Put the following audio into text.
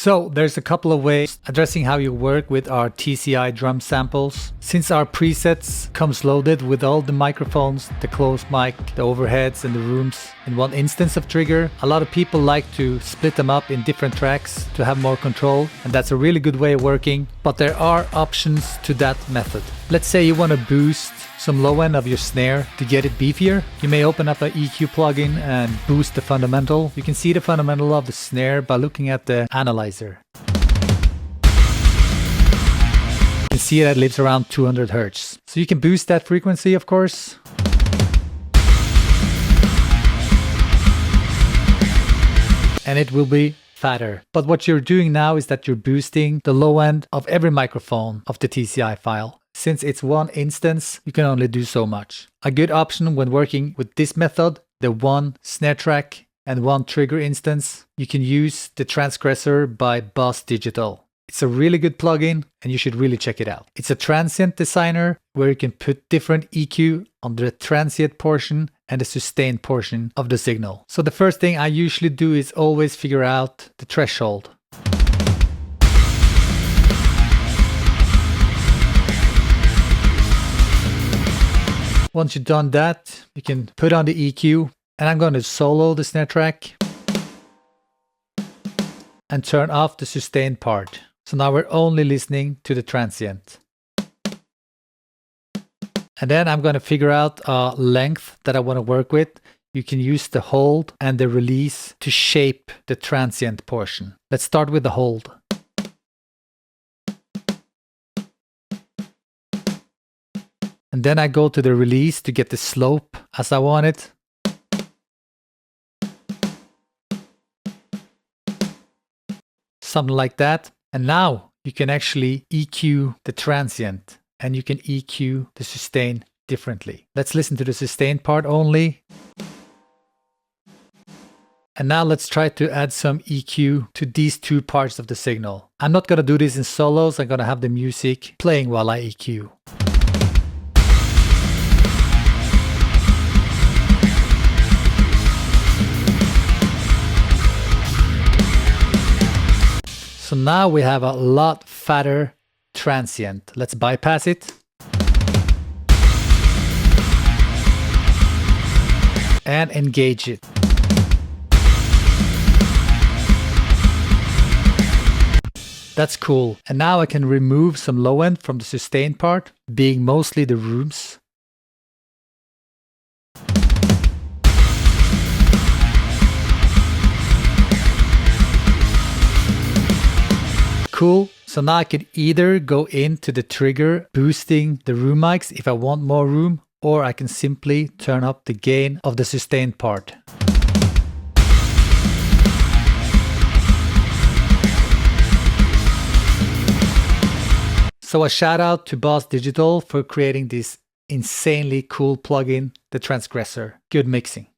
So there's a couple of ways addressing how you work with our TCI drum samples. Since our presets comes loaded with all the microphones, the close mic, the overheads and the rooms in one instance of trigger, a lot of people like to split them up in different tracks to have more control, and that's a really good way of working, but there are options to that method. Let's say you want to boost some low end of your snare to get it beefier. You may open up an EQ plugin and boost the fundamental. You can see the fundamental of the snare by looking at the analyzer. You can see that it lives around 200 Hertz. So you can boost that frequency, of course. And it will be fatter. But what you're doing now is that you're boosting the low end of every microphone of the TCI file. Since it's one instance, you can only do so much. A good option when working with this method, the one snare track and one trigger instance, you can use the Transgressor by Boss Digital. It's a really good plugin and you should really check it out. It's a transient designer where you can put different EQ on the transient portion and the sustained portion of the signal. So the first thing I usually do is always figure out the threshold. Once you've done that, you can put on the EQ, and I'm going to solo the snare track and turn off the sustained part. So now we're only listening to the transient. And then I'm going to figure out a length that I want to work with. You can use the hold and the release to shape the transient portion. Let's start with the hold. And then I go to the release to get the slope as I want it. Something like that. And now you can actually EQ the transient and you can EQ the sustain differently. Let's listen to the sustain part only. And now let's try to add some EQ to these two parts of the signal. I'm not going to do this in solos. I'm going to have the music playing while I EQ. So now we have a lot fatter transient. Let's bypass it. And engage it. That's cool. And now I can remove some low end from the sustain part, being mostly the rooms. Cool. So now I could either go into the trigger boosting the room mics if I want more room, or I can simply turn up the gain of the sustained part. So a shout out to Boss Digital for creating this insanely cool plugin, the Transgressor. Good mixing.